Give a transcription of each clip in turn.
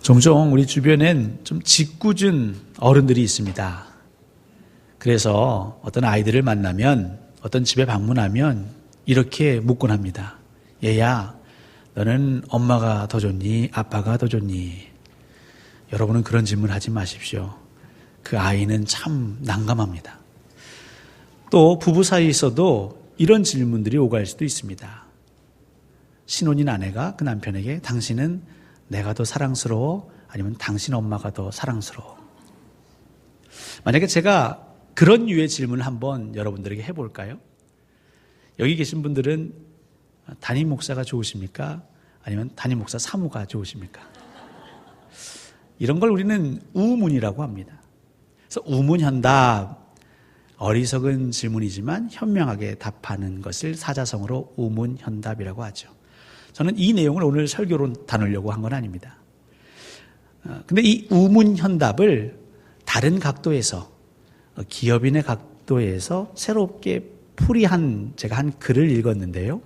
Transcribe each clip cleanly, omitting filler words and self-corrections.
종종 우리 주변엔 좀 짓궂은 어른들이 있습니다. 그래서 어떤 아이들을 만나면, 어떤 집에 방문하면 이렇게 묻곤 합니다. 얘야, 너는 엄마가 더 좋니? 아빠가 더 좋니? 여러분은 그런 질문 하지 마십시오. 그 아이는 참 난감합니다. 또 부부 사이에 있어도 이런 질문들이 오갈 수도 있습니다. 신혼인 아내가 그 남편에게 당신은 내가 더 사랑스러워? 아니면 당신 엄마가 더 사랑스러워? 만약에 제가 그런 류의 질문을 한번 여러분들에게 해볼까요? 여기 계신 분들은 담임 목사가 좋으십니까? 아니면 담임 목사 사무가 좋으십니까? 이런 걸 우리는 우문이라고 합니다. 그래서 우문현답, 어리석은 질문이지만 현명하게 답하는 것을 사자성어로 우문현답이라고 하죠. 저는 이 내용을 오늘 설교로 다루려고 한 건 아닙니다. 근데 이 우문현답을 다른 각도에서, 기업인의 각도에서 새롭게 풀이한 제가 한 글을 읽었는데요.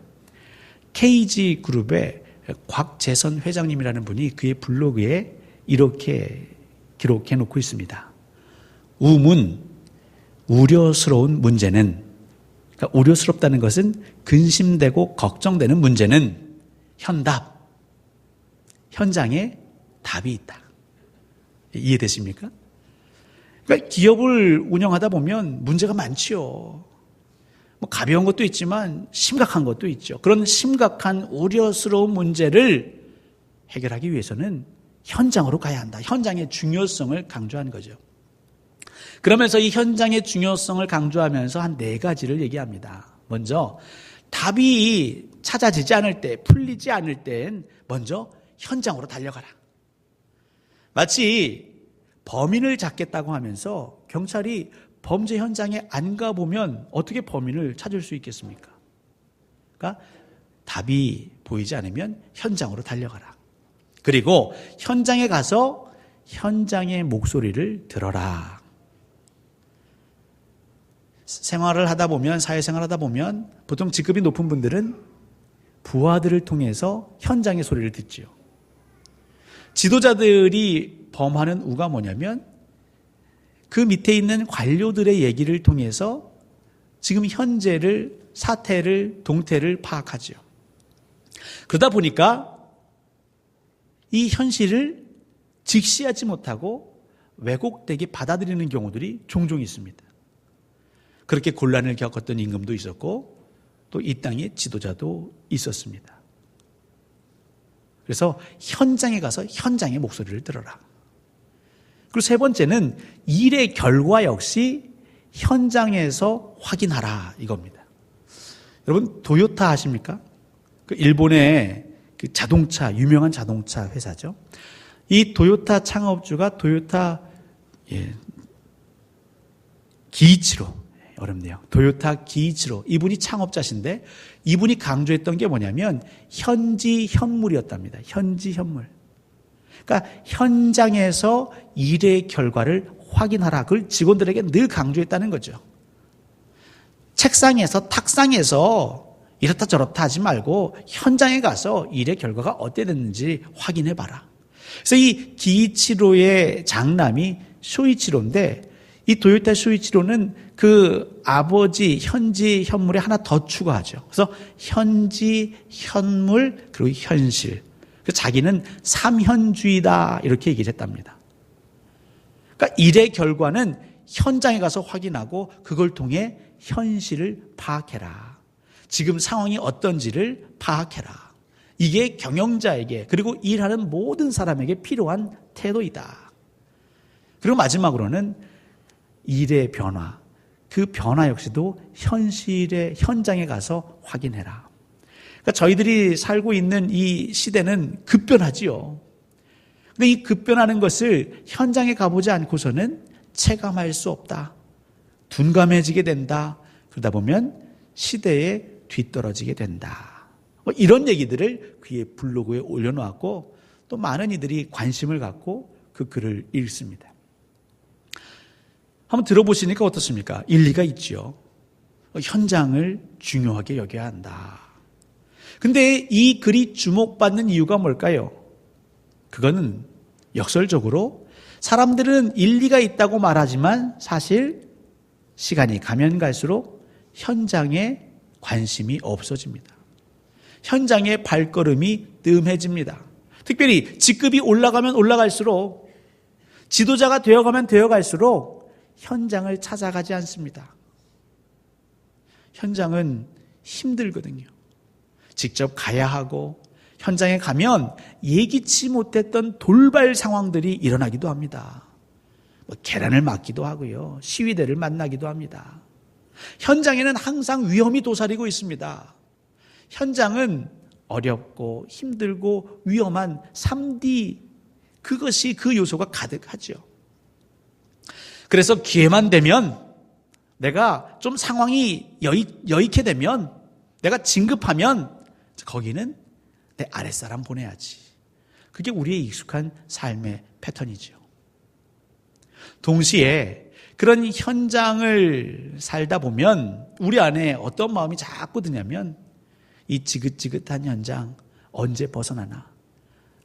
KG그룹의 곽재선 회장님이라는 분이 그의 블로그에 이렇게 기록해 놓고 있습니다. 우려스러운 문제는, 그러니까 우려스럽다는 것은 근심되고 걱정되는 문제는 현장에 답이 있다. 이해되십니까? 그러니까 기업을 운영하다 보면 문제가 많지요. 가벼운 것도 있지만 심각한 것도 있죠. 그런 심각한 우려스러운 문제를 해결하기 위해서는 현장으로 가야 한다. 현장의 중요성을 강조하는 거죠. 그러면서 이 현장의 중요성을 강조하면서 한 4가지를 얘기합니다. 먼저 답이 찾아지지 않을 때, 풀리지 않을 땐 먼저 현장으로 달려가라. 마치 범인을 잡겠다고 하면서 경찰이 범죄 현장에 안 가보면 어떻게 범인을 찾을 수 있겠습니까? 그러니까 답이 보이지 않으면 현장으로 달려가라. 그리고 현장에 가서 현장의 목소리를 들어라. 생활을 하다 보면, 사회생활 하다 보면 보통 직급이 높은 분들은 부하들을 통해서 현장의 소리를 듣지요. 지도자들이 범하는 우가 뭐냐면 그 밑에 있는 관료들의 얘기를 통해서 지금 현재를, 사태를, 동태를 파악하죠. 그러다 보니까 이 현실을 직시하지 못하고 왜곡되게 받아들이는 경우들이 종종 있습니다. 그렇게 곤란을 겪었던 임금도 있었고 또 이 땅의 지도자도 있었습니다. 그래서 현장에 가서 현장의 목소리를 들어라. 그리고 3번째는 일의 결과 역시 현장에서 확인하라, 이겁니다. 여러분 도요타 아십니까? 그 일본의 그 자동차, 유명한 자동차 회사죠. 이 도요타 창업주가 도요타 기이치로, 어렵네요. 도요타 기이치로, 이분이 창업자신데 이분이 강조했던 게 뭐냐면 현지 현물이었답니다. 현지 현물. 그러니까 현장에서 일의 결과를 확인하라. 그걸 직원들에게 늘 강조했다는 거죠. 책상에서, 탁상에서 이렇다 저렇다 하지 말고 현장에 가서 일의 결과가 어떻게 됐는지 확인해 봐라. 그래서 이 기이치로의 장남이 쇼이치로인데 이 도요타 쇼이치로는 그 아버지 현지 현물에 하나 더 추가하죠. 그래서 현지 현물 그리고 현실. 자기는 삼현주의다 이렇게 얘기를 했답니다. 그러니까 일의 결과는 현장에 가서 확인하고 그걸 통해 현실을 파악해라. 지금 상황이 어떤지를 파악해라. 이게 경영자에게 그리고 일하는 모든 사람에게 필요한 태도이다. 그리고 마지막으로는 일의 변화, 그 변화 역시도 현실의 현장에 가서 확인해라. 그러니까 저희들이 살고 있는 이 시대는 급변하지요. 근데 이 급변하는 것을 현장에 가보지 않고서는 체감할 수 없다. 둔감해지게 된다. 그러다 보면 시대에 뒤떨어지게 된다. 이런 얘기들을 그의 블로그에 올려놓았고 또 많은 이들이 관심을 갖고 그 글을 읽습니다. 한번 들어보시니까 어떻습니까? 일리가 있죠. 현장을 중요하게 여겨야 한다. 근데 이 글이 주목받는 이유가 뭘까요? 그거는 역설적으로 사람들은 일리가 있다고 말하지만 사실 시간이 가면 갈수록 현장에 관심이 없어집니다. 현장의 발걸음이 뜸해집니다. 특별히 직급이 올라가면 올라갈수록, 지도자가 되어가면 되어갈수록 현장을 찾아가지 않습니다. 현장은 힘들거든요. 직접 가야 하고 현장에 가면 예기치 못했던 돌발 상황들이 일어나기도 합니다. 계란을 맞기도 하고요. 시위대를 만나기도 합니다. 현장에는 항상 위험이 도사리고 있습니다. 현장은 어렵고 힘들고 위험한 3D, 그것이 그 요소가 가득하죠. 그래서 기회만 되면, 내가 좀 상황이 여의게 되면, 내가 진급하면 거기는 내 아랫사람 보내야지. 그게 우리의 익숙한 삶의 패턴이죠. 동시에 그런 현장을 살다 보면 우리 안에 어떤 마음이 자꾸 드냐면, 이 지긋지긋한 현장 언제 벗어나나,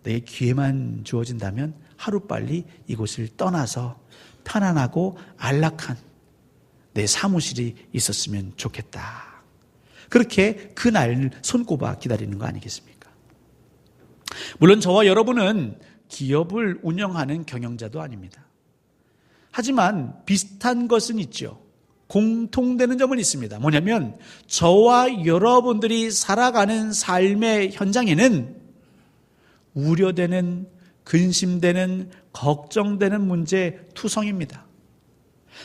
내 기회만 주어진다면 하루빨리 이곳을 떠나서 편안하고 안락한 내 사무실이 있었으면 좋겠다. 그렇게 그 날을 손꼽아 기다리는 거 아니겠습니까? 물론 저와 여러분은 기업을 운영하는 경영자도 아닙니다. 하지만 비슷한 것은 있죠. 공통되는 점은 있습니다. 뭐냐면 저와 여러분들이 살아가는 삶의 현장에는 우려되는, 근심되는, 걱정되는 문제 투성입니다.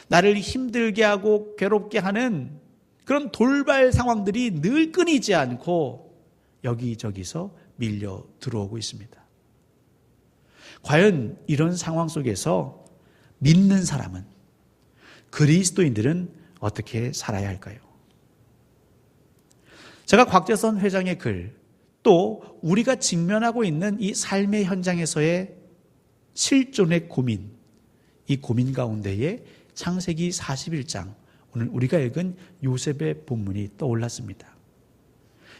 나를 힘들게 하고 괴롭게 하는 그런 돌발 상황들이 늘 끊이지 않고 여기저기서 밀려 들어오고 있습니다. 과연 이런 상황 속에서 믿는 사람은, 그리스도인들은 어떻게 살아야 할까요? 제가 곽재선 회장의 글, 또 우리가 직면하고 있는 이 삶의 현장에서의 실존의 고민, 이 고민 가운데에 창세기 41장, 오늘 우리가 읽은 요셉의 본문이 떠올랐습니다.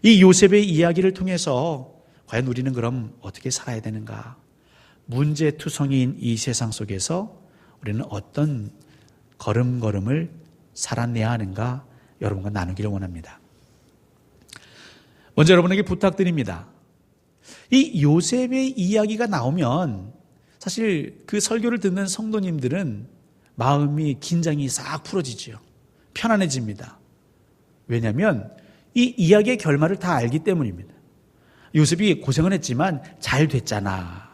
이 요셉의 이야기를 통해서 과연 우리는 그럼 어떻게 살아야 되는가? 문제투성이인 이 세상 속에서 우리는 어떤 걸음걸음을 살아내야 하는가, 여러분과 나누기를 원합니다. 먼저 여러분에게 부탁드립니다. 이 요셉의 이야기가 나오면 사실 그 설교를 듣는 성도님들은 마음이, 긴장이 싹 풀어지죠. 편안해집니다. 왜냐하면 이 이야기의 결말을 다 알기 때문입니다. 요셉이 고생은 했지만 잘 됐잖아.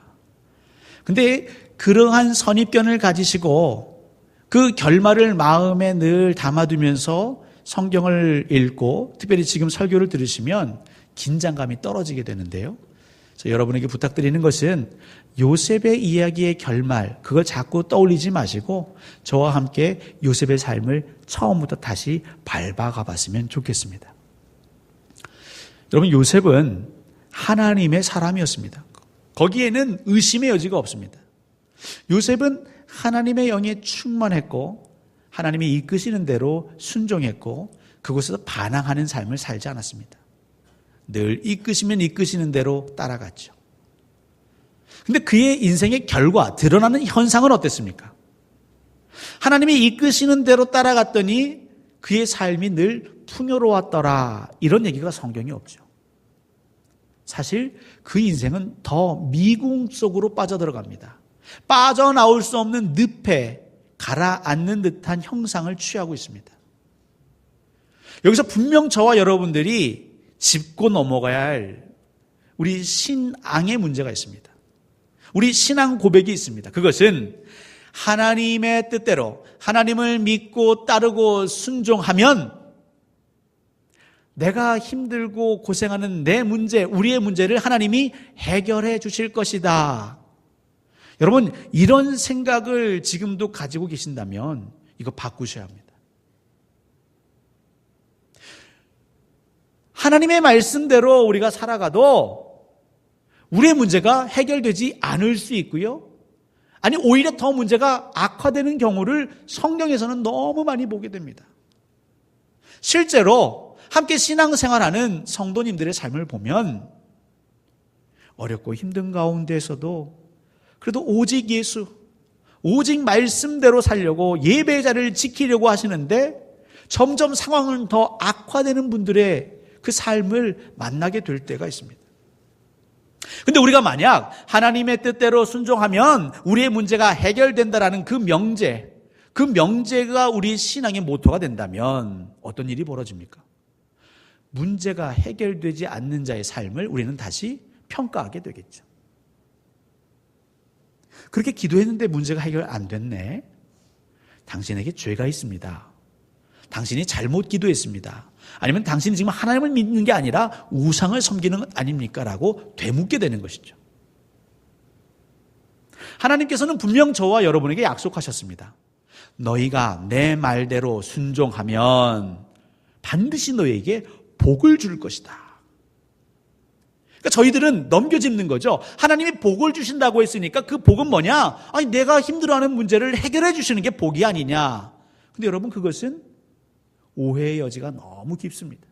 근데 그러한 선입견을 가지시고 그 결말을 마음에 늘 담아두면서 성경을 읽고 특별히 지금 설교를 들으시면 긴장감이 떨어지게 되는데요. 그래서 여러분에게 부탁드리는 것은 요셉의 이야기의 결말, 그걸 자꾸 떠올리지 마시고 저와 함께 요셉의 삶을 처음부터 다시 밟아가 봤으면 좋겠습니다. 여러분, 요셉은 하나님의 사람이었습니다. 거기에는 의심의 여지가 없습니다. 요셉은 하나님의 영에 충만했고 하나님이 이끄시는 대로 순종했고 그곳에서 반항하는 삶을 살지 않았습니다. 늘 이끄시면 이끄시는 대로 따라갔죠. 근데 그의 인생의 결과, 드러나는 현상은 어땠습니까? 하나님이 이끄시는 대로 따라갔더니 그의 삶이 늘 풍요로웠더라, 이런 얘기가 성경에 없죠. 사실 그 인생은 더 미궁 속으로 빠져들어갑니다. 빠져나올 수 없는 늪에 가라앉는 듯한 형상을 취하고 있습니다. 여기서 분명 저와 여러분들이 짚고 넘어가야 할 우리 신앙의 문제가 있습니다. 우리 신앙 고백이 있습니다. 그것은 하나님의 뜻대로 하나님을 믿고 따르고 순종하면 내가 힘들고 고생하는 내 문제, 우리의 문제를 하나님이 해결해 주실 것이다. 여러분, 이런 생각을 지금도 가지고 계신다면 이거 바꾸셔야 합니다. 하나님의 말씀대로 우리가 살아가도 우리의 문제가 해결되지 않을 수 있고요. 아니, 오히려 더 문제가 악화되는 경우를 성경에서는 너무 많이 보게 됩니다. 실제로 함께 신앙생활하는 성도님들의 삶을 보면 어렵고 힘든 가운데에서도 그래도 오직 예수, 오직 말씀대로 살려고 예배 자리를 지키려고 하시는데 점점 상황은 더 악화되는 분들의 그 삶을 만나게 될 때가 있습니다. 근데 우리가 만약 하나님의 뜻대로 순종하면 우리의 문제가 해결된다라는 그 명제가 우리 신앙의 모토가 된다면 어떤 일이 벌어집니까? 문제가 해결되지 않는 자의 삶을 우리는 다시 평가하게 되겠죠. 그렇게 기도했는데 문제가 해결 안 됐네. 당신에게 죄가 있습니다. 당신이 잘못 기도했습니다. 아니면 당신이 지금 하나님을 믿는 게 아니라 우상을 섬기는 것 아닙니까? 라고 되묻게 되는 것이죠. 하나님께서는 분명 저와 여러분에게 약속하셨습니다. 너희가 내 말대로 순종하면 반드시 너희에게 복을 줄 것이다. 그러니까 저희들은 넘겨짚는 거죠. 하나님이 복을 주신다고 했으니까 그 복은 뭐냐? 아니, 내가 힘들어하는 문제를 해결해 주시는 게 복이 아니냐. 근데 여러분, 그것은 오해의 여지가 너무 깊습니다.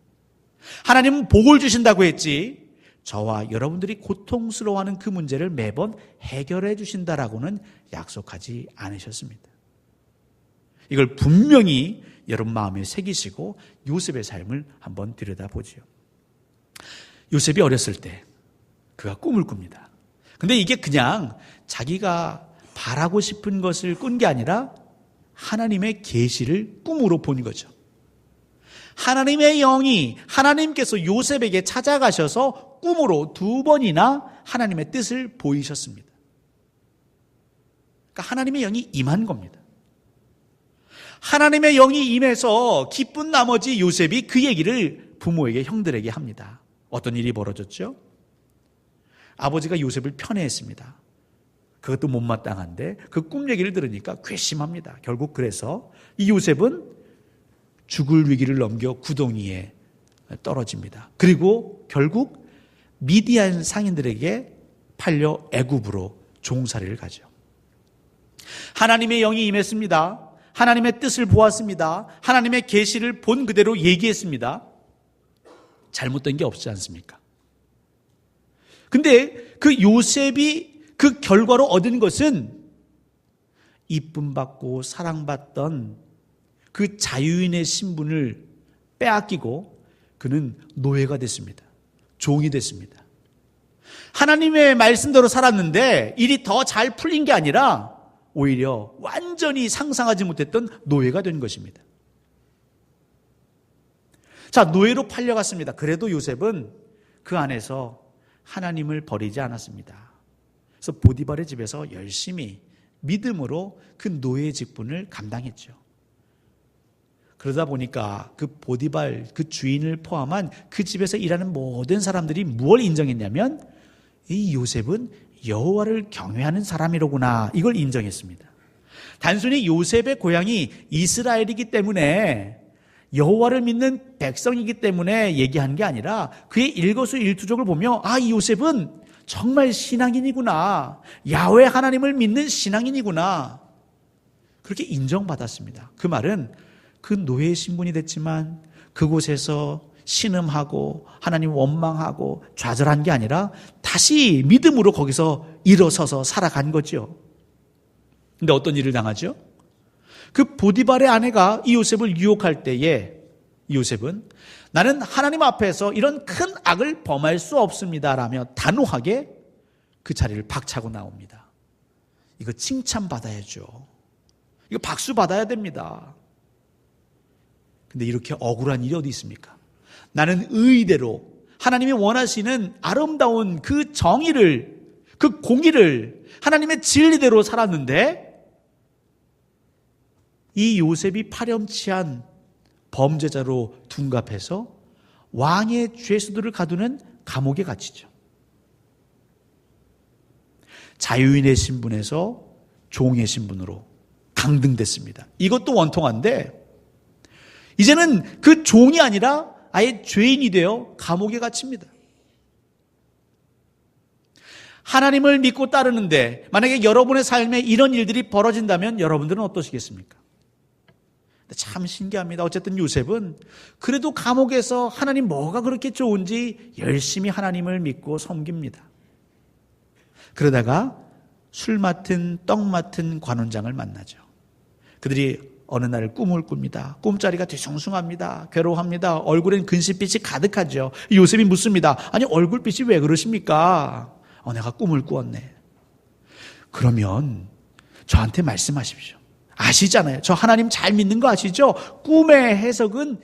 하나님은 복을 주신다고 했지 저와 여러분들이 고통스러워하는 그 문제를 매번 해결해 주신다라고는 약속하지 않으셨습니다. 이걸 분명히 여러분 마음에 새기시고 요셉의 삶을 한번 들여다보지요. 요셉이 어렸을 때 그가 꿈을 꿉니다. 근데 이게 그냥 자기가 바라고 싶은 것을 꾼 게 아니라 하나님의 계시를 꿈으로 본 거죠. 하나님의 영이 하나님께서 요셉에게 찾아가셔서 꿈으로 2번이나 하나님의 뜻을 보이셨습니다. 그러니까 하나님의 영이 임한 겁니다. 하나님의 영이 임해서 기쁜 나머지 요셉이 그 얘기를 부모에게, 형들에게 합니다. 어떤 일이 벌어졌죠? 아버지가 요셉을 편애했습니다. 그것도 못마땅한데 그 꿈 얘기를 들으니까 괘씸합니다. 결국 그래서 이 요셉은 죽을 위기를 넘겨 구덩이에 떨어집니다. 그리고 결국 미디안 상인들에게 팔려 애굽으로 종살이를 가죠. 하나님의 영이 임했습니다. 하나님의 뜻을 보았습니다. 하나님의 계시를 본 그대로 얘기했습니다. 잘못된 게 없지 않습니까? 근데 그 요셉이 그 결과로 얻은 것은 이쁨 받고 사랑받던 그 자유인의 신분을 빼앗기고 그는 노예가 됐습니다. 종이 됐습니다. 하나님의 말씀대로 살았는데 일이 더 잘 풀린 게 아니라 오히려 완전히 상상하지 못했던 노예가 된 것입니다. 자, 노예로 팔려갔습니다. 그래도 요셉은 그 안에서 하나님을 버리지 않았습니다. 그래서 보디발의 집에서 열심히 믿음으로 그 노예 직분을 감당했죠. 그러다 보니까 그 보디발, 그 주인을 포함한 그 집에서 일하는 모든 사람들이 무엇을 인정했냐면 이 요셉은 여호와를 경외하는 사람이로구나, 이걸 인정했습니다. 단순히 요셉의 고향이 이스라엘이기 때문에 여호와를 믿는 백성이기 때문에 얘기한 게 아니라 그의 일거수일투족을 보며 이 요셉은 정말 신앙인이구나, 야훼 하나님을 믿는 신앙인이구나, 그렇게 인정받았습니다. 그 말은 그 노예의 신분이 됐지만 그곳에서 신음하고 하나님 원망하고 좌절한 게 아니라 다시 믿음으로 거기서 일어서서 살아간 거죠. 근데 어떤 일을 당하죠? 그 보디발의 아내가 이 요셉을 유혹할 때에 이 요셉은 나는 하나님 앞에서 이런 큰 악을 범할 수 없습니다 라며 단호하게 그 자리를 박차고 나옵니다. 이거 칭찬받아야죠. 이거 박수 받아야 됩니다. 근데 이렇게 억울한 일이 어디 있습니까? 나는 의대로 하나님이 원하시는 아름다운 그 정의를, 그 공의를 하나님의 진리대로 살았는데 이 요셉이 파렴치한 범죄자로 둔갑해서 왕의 죄수들을 가두는 감옥에 갇히죠. 자유인의 신분에서 종의 신분으로 강등됐습니다. 이것도 원통한데 이제는 그 종이 아니라 아예 죄인이 되어 감옥에 갇힙니다. 하나님을 믿고 따르는데 만약에 여러분의 삶에 이런 일들이 벌어진다면 여러분들은 어떠시겠습니까? 참 신기합니다. 어쨌든 요셉은 그래도 감옥에서 하나님 뭐가 그렇게 좋은지 열심히 하나님을 믿고 섬깁니다. 그러다가 술 맡은 떡 맡은 관원장을 만나죠. 그들이 어느 날 꿈을 꿉니다. 꿈자리가 뒤숭숭합니다. 괴로워합니다. 얼굴엔 근심빛이 가득하죠. 요셉이 묻습니다. 아니 얼굴빛이 왜 그러십니까? 내가 꿈을 꾸었네. 그러면 저한테 말씀하십시오. 아시잖아요. 저 하나님 잘 믿는 거 아시죠? 꿈의 해석은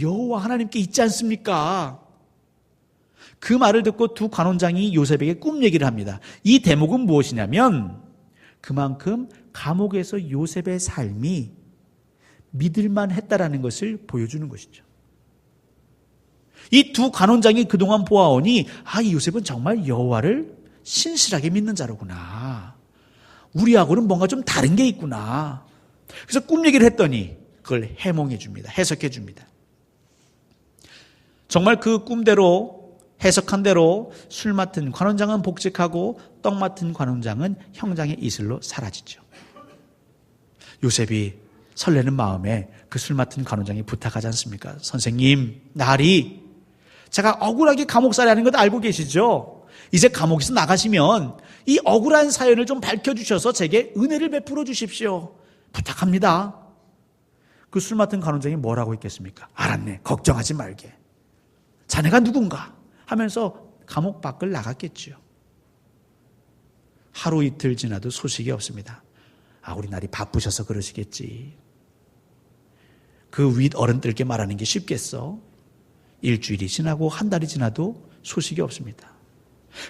여호와 하나님께 있지 않습니까? 그 말을 듣고 두 관원장이 요셉에게 꿈 얘기를 합니다. 이 대목은 무엇이냐면 그만큼 감옥에서 요셉의 삶이 믿을만 했다라는 것을 보여주는 것이죠. 이 두 관원장이 그동안 보아오니 이 요셉은 정말 여호와를 신실하게 믿는 자로구나. 우리하고는 뭔가 좀 다른 게 있구나. 그래서 꿈 얘기를 했더니 그걸 해몽해 줍니다. 해석해 줍니다. 정말 그 꿈대로 해석한 대로 술 맡은 관원장은 복직하고 떡 맡은 관원장은 형장의 이슬로 사라지죠. 요셉이 설레는 마음에 그 술 맡은 관원장이 부탁하지 않습니까? 선생님, 날이 제가 억울하게 감옥살이 하는 것 알고 계시죠? 이제 감옥에서 나가시면 이 억울한 사연을 좀 밝혀주셔서 제게 은혜를 베풀어 주십시오. 부탁합니다. 그 술 맡은 관원장이 뭐라고 했겠습니까? 알았네. 걱정하지 말게. 자네가 누군가 하면서 감옥 밖을 나갔겠지요. 하루 이틀 지나도 소식이 없습니다. 우리 날이 바쁘셔서 그러시겠지. 그 윗 어른들께 말하는 게 쉽겠어. 일주일이 지나고 한 달이 지나도 소식이 없습니다.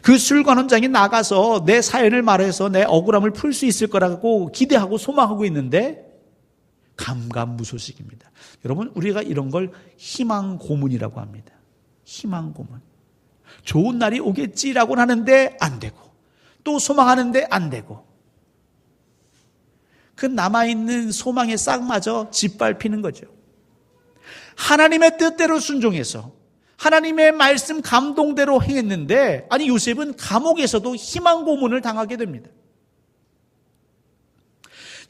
그 술관원장이 나가서 내 사연을 말해서 내 억울함을 풀 수 있을 거라고 기대하고 소망하고 있는데 감감무소식입니다. 여러분, 우리가 이런 걸 희망고문이라고 합니다. 희망고문. 좋은 날이 오겠지라고 하는데 안 되고 또 소망하는데 안 되고 그 남아있는 소망의 싹마저 짓밟히는 거죠. 하나님의 뜻대로 순종해서 하나님의 말씀 감동대로 행했는데 요셉은 감옥에서도 희망 고문을 당하게 됩니다.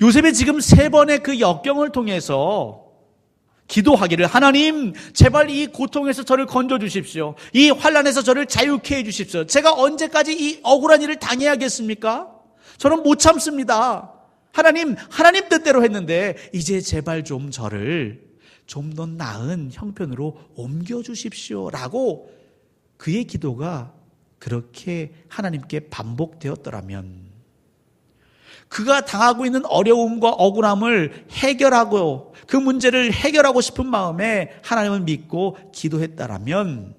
요셉이 지금 3번의 그 역경을 통해서 기도하기를 하나님 제발 이 고통에서 저를 건져주십시오. 이 환난에서 저를 자유케 해주십시오. 제가 언제까지 이 억울한 일을 당해야겠습니까? 저는 못 참습니다. 하나님 뜻대로 했는데 이제 제발 좀 저를 좀 더 나은 형편으로 옮겨주십시오 라고 그의 기도가 그렇게 하나님께 반복되었더라면 그가 당하고 있는 어려움과 억울함을 해결하고 그 문제를 해결하고 싶은 마음에 하나님을 믿고 기도했다라면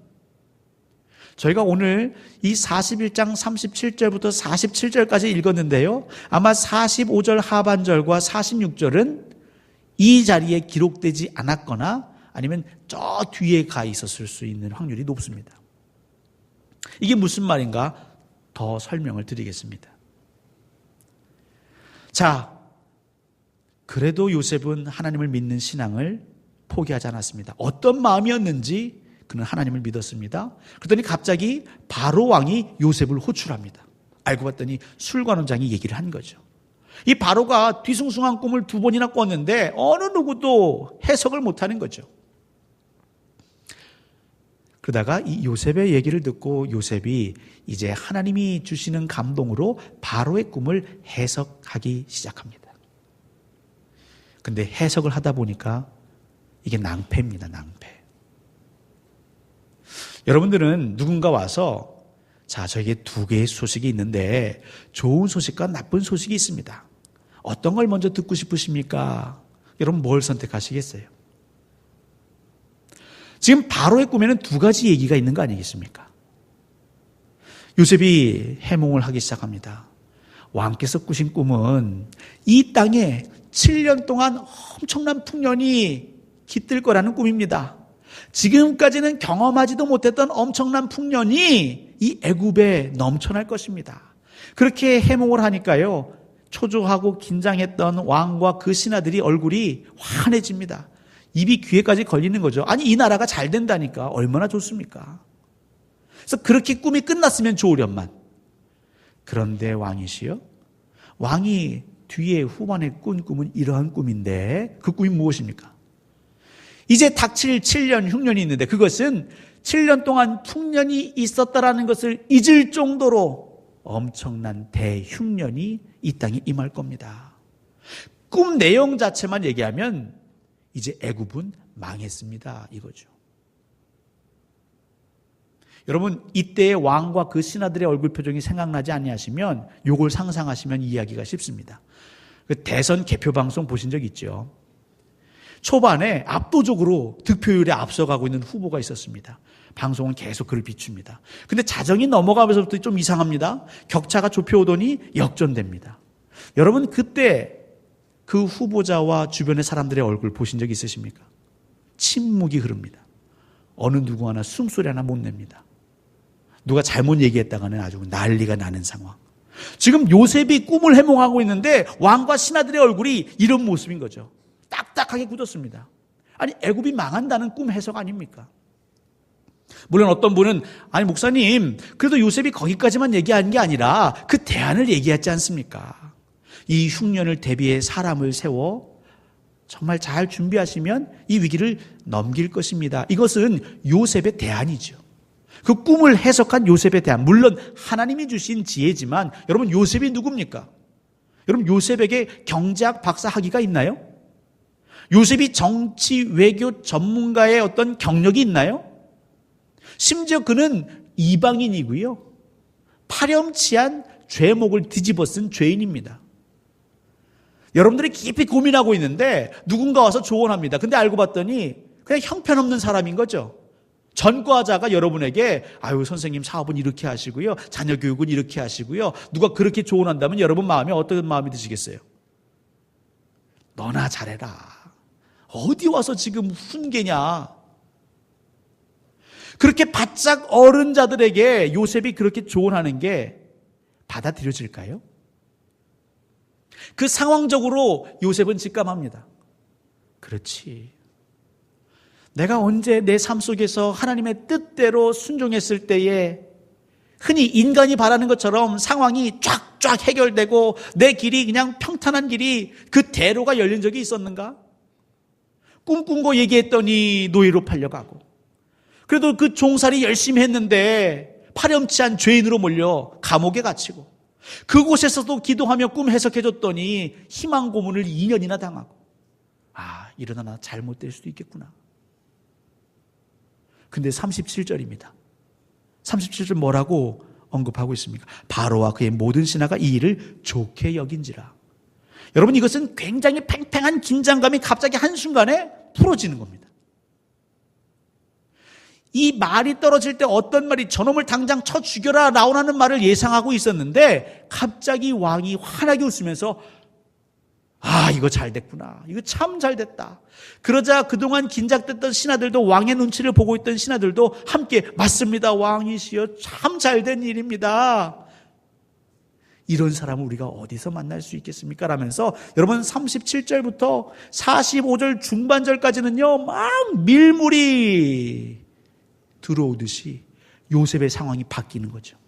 저희가 오늘 이 41장 37절부터 47절까지 읽었는데요. 아마 45절 하반절과 46절은 이 자리에 기록되지 않았거나 아니면 저 뒤에 가 있었을 수 있는 확률이 높습니다. 이게 무슨 말인가 더 설명을 드리겠습니다. 자, 그래도 요셉은 하나님을 믿는 신앙을 포기하지 않았습니다. 어떤 마음이었는지 그는 하나님을 믿었습니다. 그러더니 갑자기 바로 왕이 요셉을 호출합니다. 알고 봤더니 술관원장이 얘기를 한 거죠. 이 바로가 뒤숭숭한 꿈을 2번이나 꿨는데 어느 누구도 해석을 못하는 거죠. 그러다가 이 요셉의 얘기를 듣고 요셉이 이제 하나님이 주시는 감동으로 바로의 꿈을 해석하기 시작합니다. 근데 해석을 하다 보니까 이게 낭패입니다. 낭패. 여러분들은 누군가 와서 저에게 2개의 소식이 있는데 좋은 소식과 나쁜 소식이 있습니다. 어떤 걸 먼저 듣고 싶으십니까? 여러분 뭘 선택하시겠어요? 지금 바로의 꿈에는 2가지 얘기가 있는 거 아니겠습니까? 요셉이 해몽을 하기 시작합니다. 왕께서 꾸신 꿈은 이 땅에 7년 동안 엄청난 풍년이 깃들 거라는 꿈입니다. 지금까지는 경험하지도 못했던 엄청난 풍년이 이 애굽에 넘쳐날 것입니다. 그렇게 해몽을 하니까요, 초조하고 긴장했던 왕과 그 신하들이 얼굴이 환해집니다. 입이 귀에까지 걸리는 거죠. 이 나라가 잘 된다니까 얼마나 좋습니까? 그래서 그렇게 꿈이 끝났으면 좋으련만. 그런데 왕이시여, 왕이 뒤에 후반에 꾼 꿈은 이러한 꿈인데 그 꿈이 무엇입니까? 이제 닥칠 7년 흉년이 있는데 그것은 7년 동안 풍년이 있었다라는 것을 잊을 정도로 엄청난 대흉년이 이 땅에 임할 겁니다. 꿈 내용 자체만 얘기하면 이제 애굽은 망했습니다, 이거죠. 여러분, 이때의 왕과 그 신하들의 얼굴 표정이 생각나지 아니하시면 요걸 상상하시면 이해하기가 쉽습니다. 그 대선 개표 방송 보신 적 있죠? 초반에 압도적으로 득표율에 앞서가고 있는 후보가 있었습니다. 방송은 계속 그를 비춥니다. 근데 자정이 넘어가면서부터 좀 이상합니다. 격차가 좁혀오더니 역전됩니다. 여러분, 그때 그 후보자와 주변의 사람들의 얼굴 보신 적 있으십니까? 침묵이 흐릅니다. 어느 누구 하나 숨소리 하나 못 냅니다. 누가 잘못 얘기했다가는 아주 난리가 나는 상황. 지금 요셉이 꿈을 해몽하고 있는데 왕과 신하들의 얼굴이 이런 모습인 거죠. 딱딱하게 굳었습니다. 아니, 애굽이 망한다는 꿈 해석 아닙니까? 물론 어떤 분은 아니 목사님, 그래도 요셉이 거기까지만 얘기한 게 아니라 그 대안을 얘기했지 않습니까? 이 흉년을 대비해 사람을 세워 정말 잘 준비하시면 이 위기를 넘길 것입니다. 이것은 요셉의 대안이죠. 그 꿈을 해석한 요셉의 대안, 물론 하나님이 주신 지혜지만 여러분, 요셉이 누굽니까? 여러분, 요셉에게 경제학 박사 학위가 있나요? 요셉이 정치 외교 전문가의 어떤 경력이 있나요? 심지어 그는 이방인이고요, 파렴치한 죄목을 뒤집어 쓴 죄인입니다. 여러분들이 깊이 고민하고 있는데 누군가 와서 조언합니다. 근데 알고 봤더니 그냥 형편없는 사람인 거죠. 전과자가 여러분에게 아유 선생님, 사업은 이렇게 하시고요, 자녀 교육은 이렇게 하시고요, 누가 그렇게 조언한다면 여러분 마음에 어떤 마음이 드시겠어요? 너나 잘해라. 어디 와서 지금 훈계냐. 그렇게 바짝 어른 자들에게 요셉이 그렇게 조언하는 게 받아들여질까요? 그 상황적으로 요셉은 직감합니다. 그렇지. 내가 언제 내 삶 속에서 하나님의 뜻대로 순종했을 때에 흔히 인간이 바라는 것처럼 상황이 쫙쫙 해결되고 내 길이 그냥 평탄한 길이 그 대로가 열린 적이 있었는가? 꿈꾼 거 얘기했더니 노예로 팔려가고, 그래도 그 종살이 열심히 했는데 파렴치한 죄인으로 몰려 감옥에 갇히고, 그곳에서도 기도하며 꿈 해석해줬더니 희망 고문을 2년이나 당하고, 아, 이러다 나 잘못될 수도 있겠구나. 근데 37절입니다. 37절 뭐라고 언급하고 있습니까? 바로와 그의 모든 신하가 이 일을 좋게 여긴지라. 여러분, 이것은 굉장히 팽팽한 긴장감이 갑자기 한순간에 풀어지는 겁니다. 이 말이 떨어질 때 어떤 말이 저놈을 당장 쳐 죽여라 나오라는 말을 예상하고 있었는데 갑자기 왕이 환하게 웃으면서 아, 이거 잘 됐구나. 이거 참 잘 됐다. 그러자 그동안 긴장됐던 신하들도, 왕의 눈치를 보고 있던 신하들도 함께 맞습니다. 왕이시여, 참 잘 된 일입니다. 이런 사람을 우리가 어디서 만날 수 있겠습니까? 라면서 여러분 37절부터 45절 중반절까지는요, 막 밀물이 들어오듯이 요셉의 상황이 바뀌는 거죠.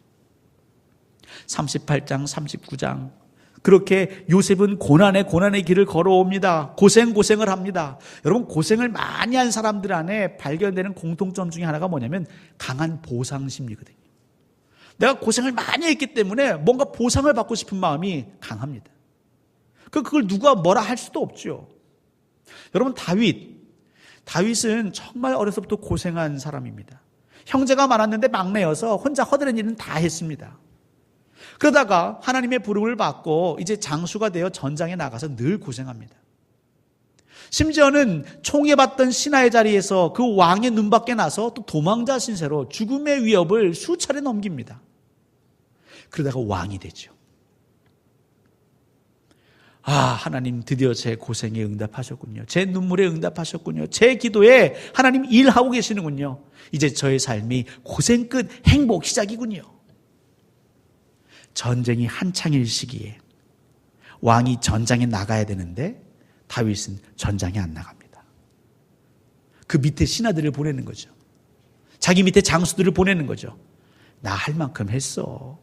38장, 39장. 그렇게 요셉은 고난의 길을 걸어옵니다. 고생을 합니다. 여러분, 고생을 많이 한 사람들 안에 발견되는 공통점 중에 하나가 뭐냐면 강한 보상심리거든요. 내가 고생을 많이 했기 때문에 뭔가 보상을 받고 싶은 마음이 강합니다. 그걸 누가 뭐라 할 수도 없죠. 여러분, 다윗은 정말 어려서부터 고생한 사람입니다. 형제가 많았는데 막내여서 혼자 허드렛 일은 다 했습니다. 그러다가 하나님의 부름을 받고 이제 장수가 되어 전장에 나가서 늘 고생합니다. 심지어는 총애받던 신하의 자리에서 그 왕의 눈밖에 나서 또 도망자 신세로 죽음의 위협을 수차례 넘깁니다. 그러다가 왕이 되죠. 아, 하나님 드디어 제 고생에 응답하셨군요. 제 눈물에 응답하셨군요. 제 기도에 하나님 일하고 계시는군요. 이제 저의 삶이 고생 끝 행복 시작이군요. 전쟁이 한창일 시기에 왕이 전장에 나가야 되는데 다윗은 전장에 안 나갑니다. 그 밑에 신하들을 보내는 거죠. 자기 밑에 장수들을 보내는 거죠. 나 할 만큼 했어.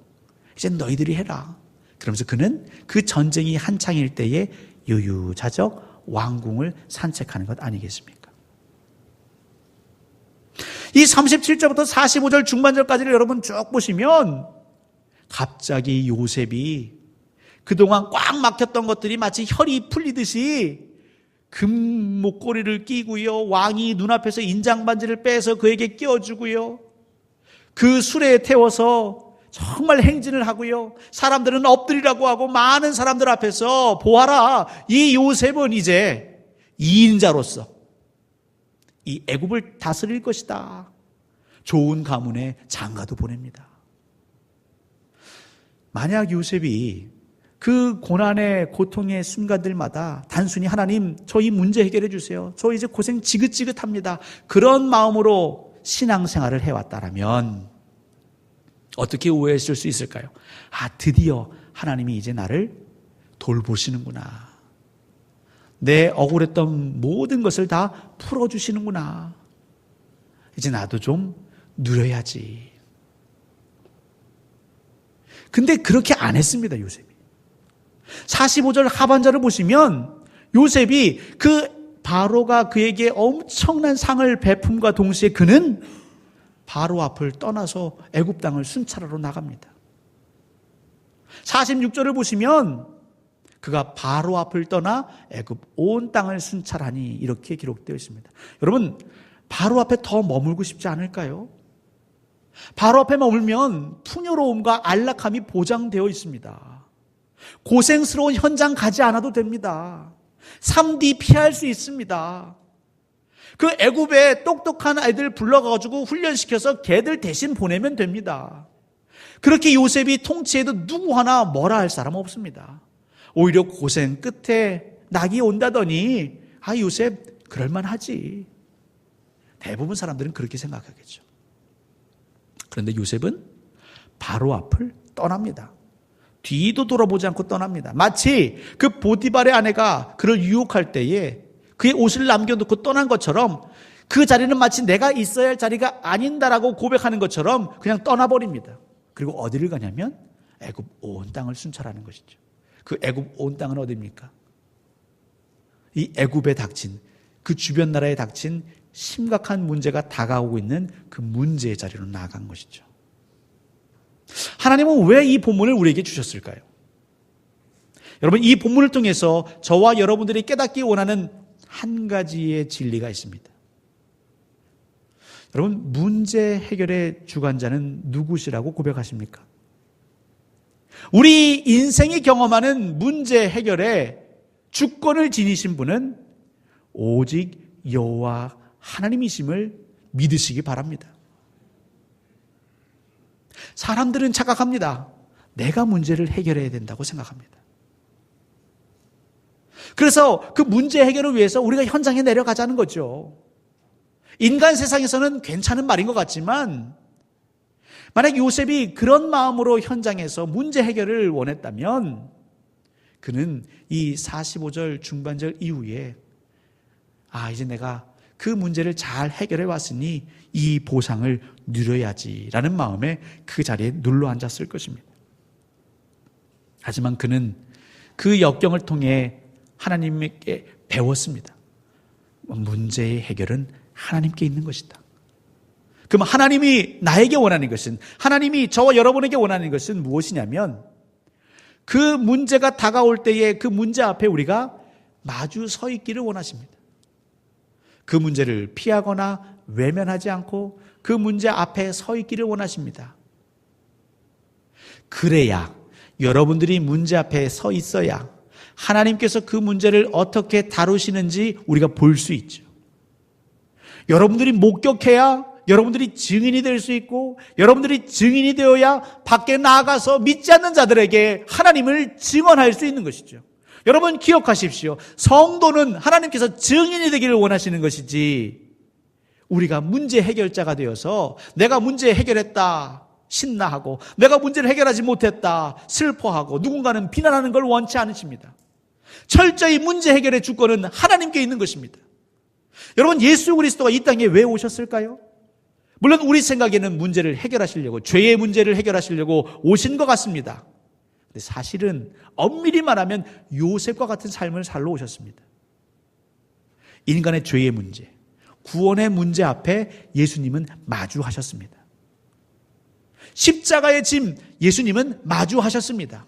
이제 너희들이 해라. 그러면서 그는 그 전쟁이 한창일 때에 유유자적 왕궁을 산책하는 것 아니겠습니까? 이 37절부터 45절 중반절까지를 여러분 쭉 보시면 갑자기 요셉이 그동안 꽉 막혔던 것들이 마치 혈이 풀리듯이 금 목걸이를 끼고요, 왕이 눈앞에서 인장반지를 빼서 그에게 끼워주고요, 그 수레에 태워서 정말 행진을 하고요, 사람들은 엎드리라고 하고 많은 사람들 앞에서 보아라, 이 요셉은 이제 2인자로서 이 애굽을 다스릴 것이다. 좋은 가문에 장가도 보냅니다. 만약 요셉이 그 고난의 고통의 순간들마다 단순히 하나님, 저희 문제 해결해 주세요, 저 이제 고생 지긋지긋합니다, 그런 마음으로 신앙생활을 해왔다라면 어떻게 오해했을 수 있을까요? 드디어 하나님이 이제 나를 돌보시는구나, 내 억울했던 모든 것을 다 풀어주시는구나, 이제 나도 좀 누려야지. 근데 그렇게 안 했습니다, 요셉이. 45절 하반절을 보시면 요셉이 그 바로가 그에게 엄청난 상을 베품과 동시에 그는 바로 앞을 떠나서 애굽 땅을 순찰하러 나갑니다. 46절을 보시면 그가 바로 앞을 떠나 애굽 온 땅을 순찰하니 이렇게 기록되어 있습니다. 여러분, 바로 앞에 더 머물고 싶지 않을까요? 바로 앞에 머물면 풍요로움과 안락함이 보장되어 있습니다. 고생스러운 현장 가지 않아도 됩니다. 3D 피할 수 있습니다. 그 애굽에 똑똑한 아이들 불러가지고 훈련시켜서 걔들 대신 보내면 됩니다. 그렇게 요셉이 통치해도 누구 하나 뭐라 할 사람 없습니다. 오히려 고생 끝에 낙이 온다더니 요셉 그럴만하지. 대부분 사람들은 그렇게 생각하겠죠. 그런데 요셉은 바로 앞을 떠납니다. 뒤도 돌아보지 않고 떠납니다. 마치 그 보디발의 아내가 그를 유혹할 때에 그의 옷을 남겨놓고 떠난 것처럼 그 자리는 마치 내가 있어야 할 자리가 아닌다라고 고백하는 것처럼 그냥 떠나버립니다. 그리고 어디를 가냐면 애굽 온 땅을 순찰하는 것이죠. 그 애굽 온 땅은 어디입니까? 이 애굽에 닥친, 그 주변 나라에 닥친 심각한 문제가 다가오고 있는 그 문제의 자리로 나아간 것이죠. 하나님은 왜 이 본문을 우리에게 주셨을까요? 여러분, 이 본문을 통해서 저와 여러분들이 깨닫기 원하는 한 가지의 진리가 있습니다. 여러분, 문제 해결의 주관자는 누구시라고 고백하십니까? 우리 인생이 경험하는 문제 해결의 주권을 지니신 분은 오직 여호와 하나님이심을 믿으시기 바랍니다. 사람들은 착각합니다. 내가 문제를 해결해야 된다고 생각합니다. 그래서 그 문제 해결을 위해서 우리가 현장에 내려가자는 거죠. 인간 세상에서는 괜찮은 말인 것 같지만 만약 요셉이 그런 마음으로 현장에서 문제 해결을 원했다면 그는 이 45절 중반절 이후에 이제 내가 그 문제를 잘 해결해 왔으니 이 보상을 누려야지라는 마음에 그 자리에 눌러 앉았을 것입니다. 하지만 그는 그 역경을 통해 하나님께 배웠습니다. 문제의 해결은 하나님께 있는 것이다. 그럼 하나님이 나에게 원하는 것은, 하나님이 저와 여러분에게 원하는 것은 무엇이냐면 그 문제가 다가올 때에 그 문제 앞에 우리가 마주 서 있기를 원하십니다. 그 문제를 피하거나 외면하지 않고 그 문제 앞에 서 있기를 원하십니다. 그래야, 여러분들이 문제 앞에 서 있어야 하나님께서 그 문제를 어떻게 다루시는지 우리가 볼 수 있죠. 여러분들이 목격해야 여러분들이 증인이 될 수 있고, 여러분들이 증인이 되어야 밖에 나가서 믿지 않는 자들에게 하나님을 증언할 수 있는 것이죠. 여러분 기억하십시오. 성도는 하나님께서 증인이 되기를 원하시는 것이지, 우리가 문제 해결자가 되어서 내가 문제 해결했다 신나하고 내가 문제를 해결하지 못했다 슬퍼하고 누군가는 비난하는 걸 원치 않으십니다. 철저히 문제 해결의 주권은 하나님께 있는 것입니다. 여러분, 예수 그리스도가 이 땅에 왜 오셨을까요? 물론 우리 생각에는 문제를 해결하시려고, 죄의 문제를 해결하시려고 오신 것 같습니다. 근데 사실은 엄밀히 말하면 요셉과 같은 삶을 살러 오셨습니다. 인간의 죄의 문제, 구원의 문제 앞에 예수님은 마주하셨습니다. 십자가의 짐 예수님은 마주하셨습니다.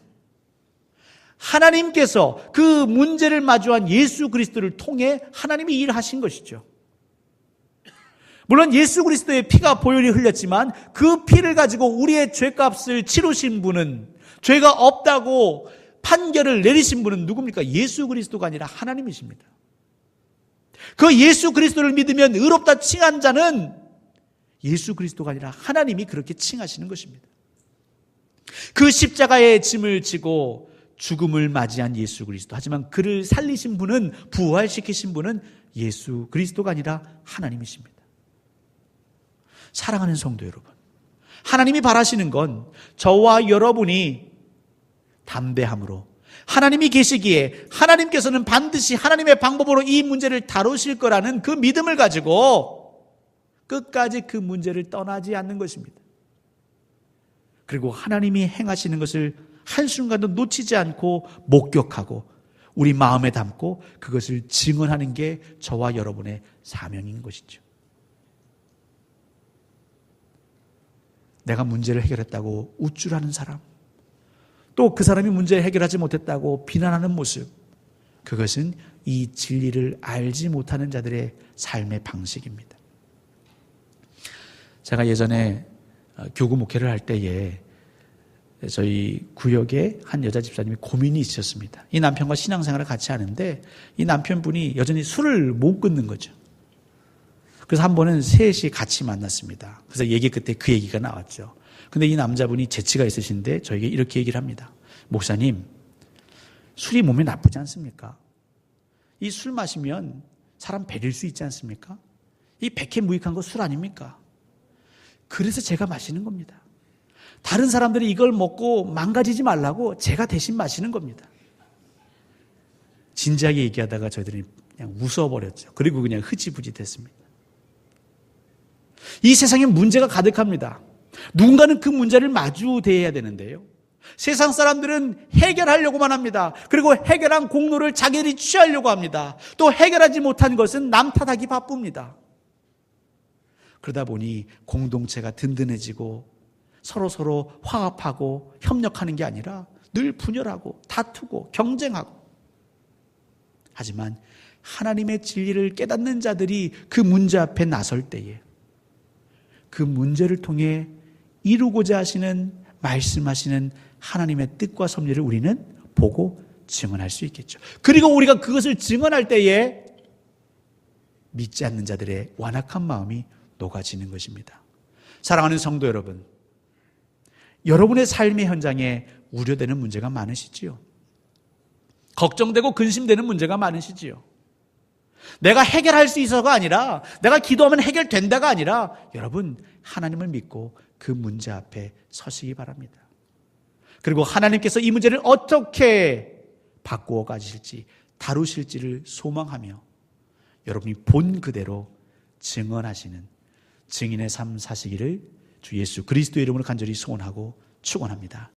하나님께서 그 문제를 마주한 예수 그리스도를 통해 하나님이 일하신 것이죠. 물론 예수 그리스도의 피가 보혈이 흘렸지만 그 피를 가지고 우리의 죄값을 치르신 분은, 죄가 없다고 판결을 내리신 분은 누굽니까? 예수 그리스도가 아니라 하나님이십니다. 그 예수 그리스도를 믿으면 의롭다 칭한 자는 예수 그리스도가 아니라 하나님이 그렇게 칭하시는 것입니다. 그 십자가의 짐을 지고 죽음을 맞이한 예수 그리스도, 하지만 그를 살리신 분은, 부활시키신 분은 예수 그리스도가 아니라 하나님이십니다. 사랑하는 성도 여러분, 하나님이 바라시는 건 저와 여러분이 담대함으로, 하나님이 계시기에 하나님께서는 반드시 하나님의 방법으로 이 문제를 다루실 거라는 그 믿음을 가지고 끝까지 그 문제를 떠나지 않는 것입니다. 그리고 하나님이 행하시는 것을 한순간도 놓치지 않고 목격하고 우리 마음에 담고 그것을 증언하는 게 저와 여러분의 사명인 것이죠. 내가 문제를 해결했다고 우쭐하는 사람, 또 그 사람이 문제를 해결하지 못했다고 비난하는 모습, 그것은 이 진리를 알지 못하는 자들의 삶의 방식입니다. 제가 예전에 교구 목회를 할 때에 저희 구역에 한 여자 집사님이 고민이 있으셨습니다. 이 남편과 신앙생활을 같이 하는데 이 남편분이 여전히 술을 못 끊는 거죠. 그래서 한 번은 셋이 같이 만났습니다. 그래서 얘기 끝에 그 얘기가 나왔죠. 근데 이 남자분이 재치가 있으신데 저에게 이렇게 얘기를 합니다. 목사님, 술이 몸에 나쁘지 않습니까? 이 술 마시면 사람 배릴 수 있지 않습니까? 이 백해무익한 거 술 아닙니까? 그래서 제가 마시는 겁니다. 다른 사람들이 이걸 먹고 망가지지 말라고 제가 대신 마시는 겁니다. 진지하게 얘기하다가 저희들이 그냥 웃어버렸죠. 그리고 그냥 흐지부지 됐습니다. 이 세상에 문제가 가득합니다. 누군가는 그 문제를 마주대해야 되는데요. 세상 사람들은 해결하려고만 합니다. 그리고 해결한 공로를 자기들이 취하려고 합니다. 또 해결하지 못한 것은 남 탓하기 바쁩니다. 그러다 보니 공동체가 든든해지고 서로 화합하고 협력하는 게 아니라 늘 분열하고 다투고 경쟁하고. 하지만 하나님의 진리를 깨닫는 자들이 그 문제 앞에 나설 때에 그 문제를 통해 이루고자 하시는, 말씀하시는 하나님의 뜻과 섭리를 우리는 보고 증언할 수 있겠죠. 그리고 우리가 그것을 증언할 때에 믿지 않는 자들의 완악한 마음이 녹아지는 것입니다. 사랑하는 성도 여러분, 여러분의 삶의 현장에 우려되는 문제가 많으시지요. 걱정되고 근심되는 문제가 많으시지요. 내가 해결할 수 있어가 아니라, 내가 기도하면 해결된다가 아니라, 여러분 하나님을 믿고 그 문제 앞에 서시기 바랍니다. 그리고 하나님께서 이 문제를 어떻게 바꾸어 가실지, 다루실지를 소망하며 여러분이 본 그대로 증언하시는 증인의 삶 사시기를 주 예수 그리스도의 이름으로 간절히 소원하고 축원합니다.